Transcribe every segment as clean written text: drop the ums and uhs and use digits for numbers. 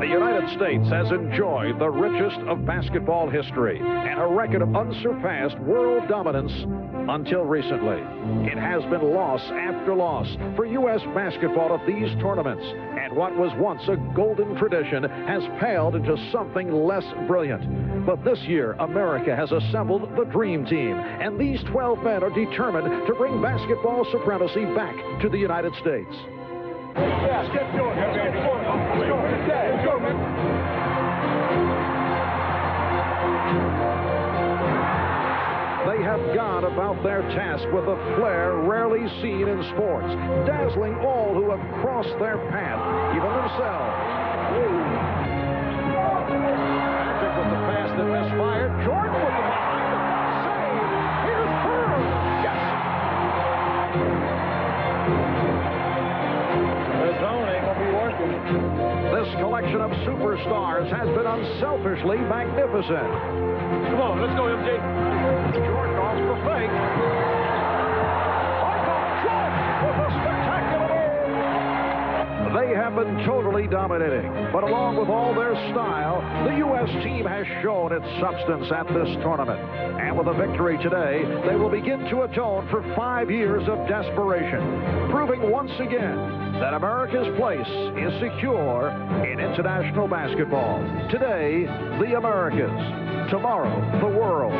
The United States has enjoyed the richest of basketball history and a record of unsurpassed world dominance until recently. It has been loss after loss for U.S. basketball at these tournaments, and what was once a golden tradition has paled into something less brilliant. But this year, America has assembled the dream team, and these 12 men are determined to bring basketball supremacy back to the United States. Yeah, let's get to it. Let's go, man. They have gone about their task with a flair rarely seen in sports, dazzling all who have crossed their path, even themselves. Magic with the pass that misfired. Jordan with the save. Here's Bird. Yes. The zone ain't gonna be working. This collection of superstars has been unselfishly magnificent. Come on, let's go, MJ. Jordan off the fake. Michael Jordan with a spectacular move. They have been totally dominating, but along with all their style, the U.S. team has shown its substance at this tournament. And with a victory today, they will begin to atone for 5 years of desperation, proving once again that America's place is secure in international basketball. Today, the Americas. Tomorrow, the world.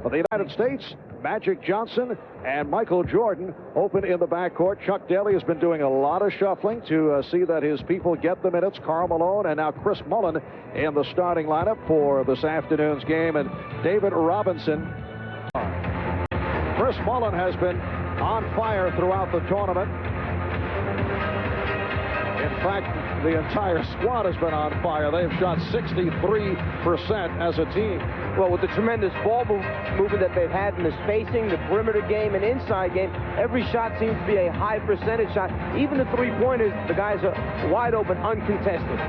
For the United States, Magic Johnson and Michael Jordan open in the backcourt. Chuck Daly has been doing a lot of shuffling to see that his people get the minutes. Karl Malone and now Chris Mullin in the starting lineup for this afternoon's game. And David Robinson. Chris Mullin has been on fire throughout the tournament. In fact, the entire squad has been on fire. They've shot 63% as a team. Well, with the tremendous ball movement that they've had in the spacing, the perimeter game, and inside game, every shot seems to be a high percentage shot. Even the three-pointers, the guys are wide open, uncontested.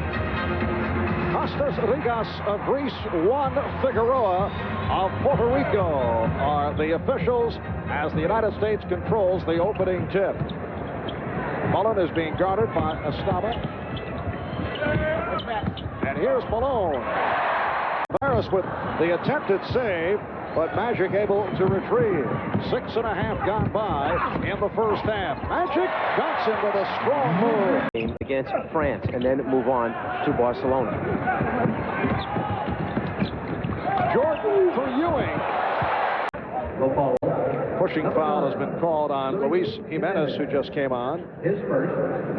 Costas Rigas of Greece, Juan Figueroa of Puerto Rico are the officials as the United States controls the opening tip. Mullin is being guarded by Estaba. And here's Malone. Harris with the attempted save, but Magic able to retrieve. 6.5 gone by in the first half. Magic Johnson with a strong move. Against France, and then move on to Barcelona. Jordan for Ewing. Pushing foul has been called on Luis Jimenez, who just came on.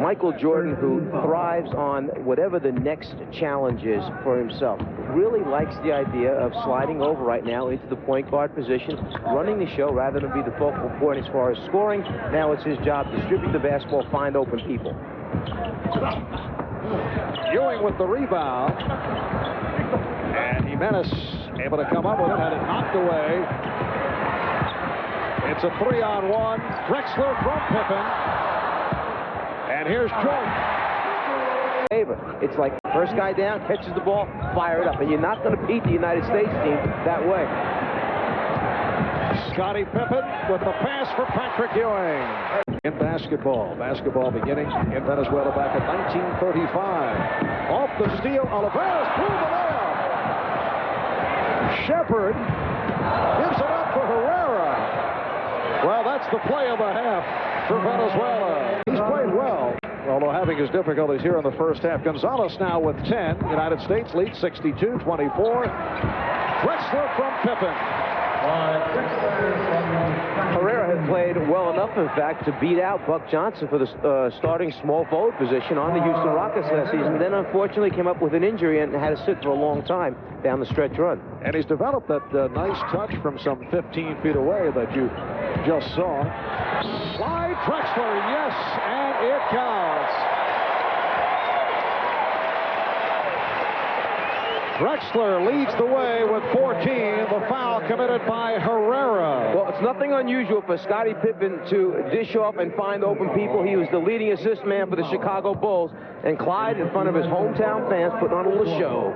Michael Jordan, who thrives on whatever the next challenge is for himself, really likes the idea of sliding over right now into the point guard position, running the show rather than be the focal point as far as scoring. Now it's his job to distribute the basketball, find open people. Ewing with the rebound. And Jimenez able to come up with it, had it knocked away. It's a 3-on-1. Drexler from Pippen. And here's Jordan. It's like first guy down, catches the ball, fire it up. And you're not going to beat the United States team that way. Scottie Pippen with the pass for Patrick Ewing. In basketball beginning in Venezuela back in 1935. Off the steal, Oliveras through the layup. Shepard gives it up for Herrera. Well, that's the play of the half for Venezuela. He's played well, although having his difficulties here in the first half. Gonzalez now with 10. United States leads 62-24. Drexler from Pippen. Herrera had played well enough, in fact, to beat out Buck Johnson for the starting small forward position on the Houston Rockets last season. Then, unfortunately, came up with an injury and had to sit for a long time down the stretch run. And he's developed that nice touch from some 15 feet away that you just saw. Slide Drexler, yes, and it counts. Drexler leads the way with 14. The foul committed by Herrera. Well, it's nothing unusual for Scottie Pippen to dish off and find open people. He was the leading assist man for the Chicago Bulls. And Clyde, in front of his hometown fans, putting on a little show.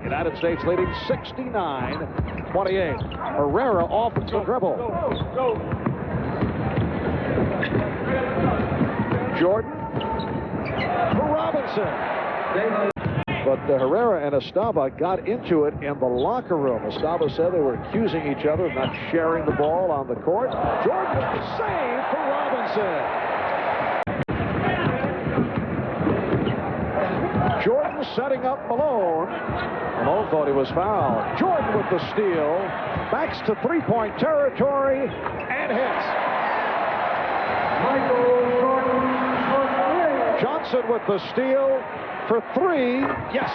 United States leading 69-28. Herrera off the dribble. Jordan for Robinson. Johnson. But Herrera and Estaba got into it in the locker room. Estaba said they were accusing each other of not sharing the ball on the court. Jordan with the save for Robinson. Jordan setting up Malone. Malone thought he was fouled. Jordan with the steal. Backs to three-point territory and hits. Johnson with the steal for three. Yes.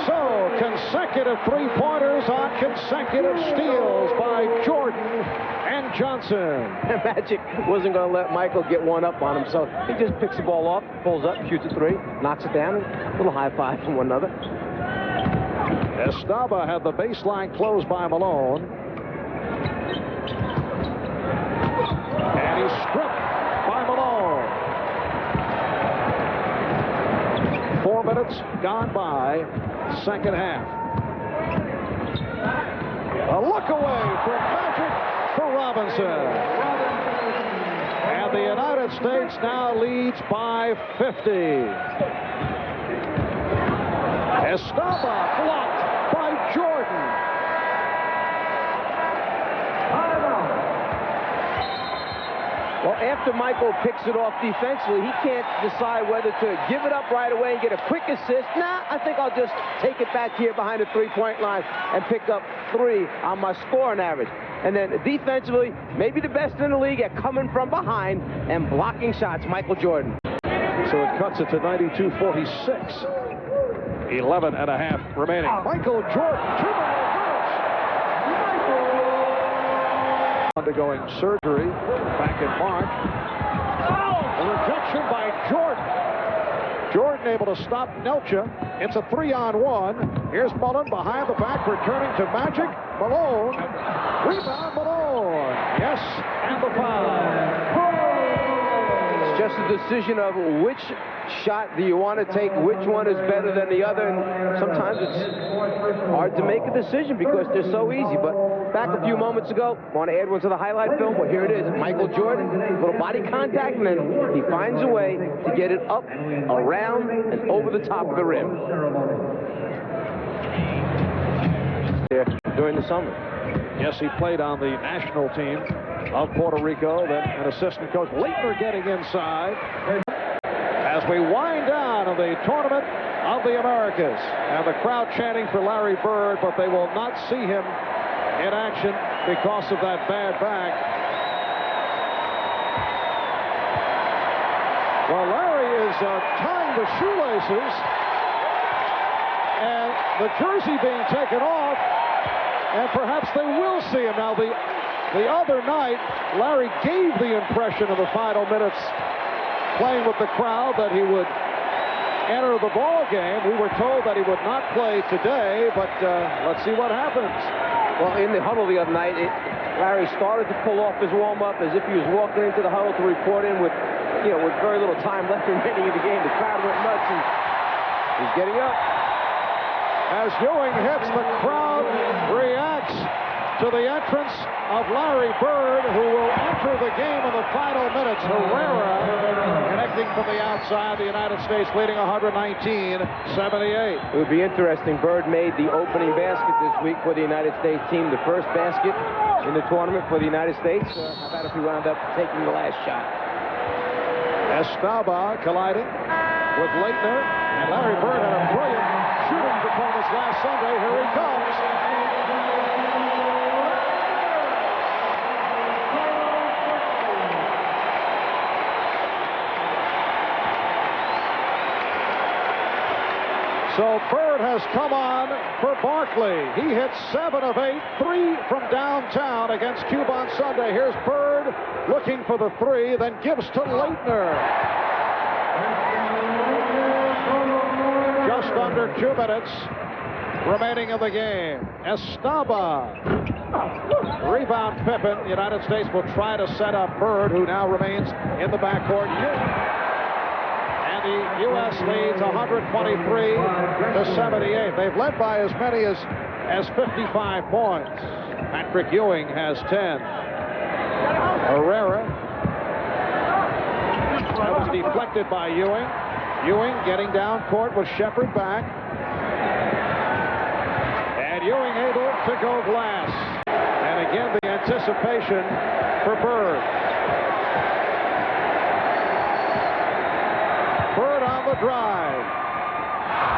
So consecutive three-pointers on consecutive steals by Jordan and Johnson. Magic wasn't going to let Michael get one up on him, so he just picks the ball off, pulls up, shoots a three, knocks it down, a little high five from one another. Estaba had the baseline closed by Malone. And he's stripped by Malone. 4 minutes gone by, second half. A look away from Magic for Robinson. And the United States now leads by 50. Estaba blocked by Jordan. Well, after Michael picks it off defensively, he can't decide whether to give it up right away and get a quick assist. Nah, I think I'll just take it back here behind the three-point line and pick up three on my scoring average. And then defensively, maybe the best in the league at coming from behind and blocking shots, Michael Jordan. So it cuts it to 92-46. 11 and a half remaining. Michael Jordan to the reverse. Undergoing surgery back in March. A rejection by Jordan. Jordan able to stop Nelcha. It's a 3-on-1. Here's Mullen behind the back, returning to Magic. Malone. Rebound Malone. Yes, and the foul. It's just a decision of which shot do you want to take, which one is better than the other, and sometimes it's hard to make a decision because they're so easy. But back a few moments ago, want to add one to the highlight film? Well, here it is. Michael Jordan, little body contact, and then he finds a way to get it up, around, and over the top of the rim. There during the summer. Yes, he played on the national team of Puerto Rico. Then an assistant coach, Leitner, getting inside. As we wind down in the Tournament of the Americas, and the crowd chanting for Larry Bird, but they will not see him in action because of that bad back. Well, Larry is tying the shoelaces, and the jersey being taken off, and perhaps they will see him. Now, the other night, Larry gave the impression in the final minutes playing with the crowd that he would enter the ball game. We were told that he would not play today, but let's see what happens. Well, in the huddle the other night, Larry started to pull off his warm-up as if he was walking into the huddle to report in with very little time left remaining in the game. The crowd went nuts, and he's getting up. As Ewing hits, the crowd reacts to the entrance of Larry Bird, who will enter the game in the final minutes. Herrera connecting from the outside. The United States leading 119-78. It would be interesting. Bird made the opening basket this week for the United States team, the first basket in the tournament for the United States. How about if we wound up taking the last shot? Estaba colliding with Leitner, and Larry Bird had a brilliant shooting performance last Sunday. Here he comes. So Bird has come on for Barkley. He hit 7 of 8, 3 from downtown against Cuba on Sunday. Here's Bird looking for the 3, then gives to Leitner. Just under 2 minutes remaining in the game. Estaba. Rebound Pippen. The United States will try to set up Bird, who now remains in the backcourt. The U.S. leads 123-78. They've led by as many as 55 points. Patrick Ewing has 10. Herrera. That was deflected by Ewing. Ewing getting down court with Shepard back. And Ewing able to go glass. And again, the anticipation for Bird. Bird on the drive.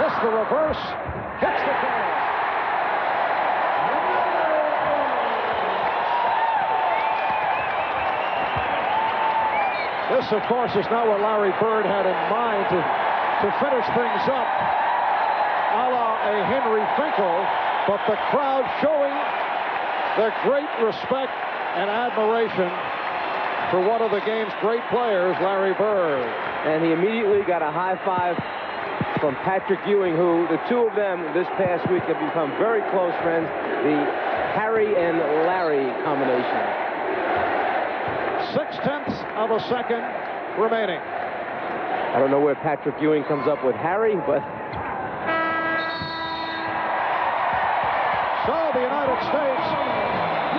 This the reverse. Hits the corner. This, of course, is not what Larry Bird had in mind to finish things up a la a Henry Finkel, but the crowd showing their great respect and admiration for one of the game's great players, Larry Bird. And he immediately got a high five from Patrick Ewing, who the two of them this past week have become very close friends, the Harry and Larry combination. 0.6 of a second remaining. I don't know where Patrick Ewing comes up with Harry, but... So the United States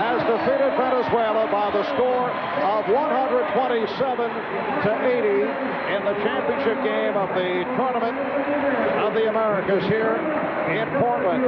has defeated Venezuela by the score of 127 to 80 in the championship game of the Tournament of the Americas here in Portland.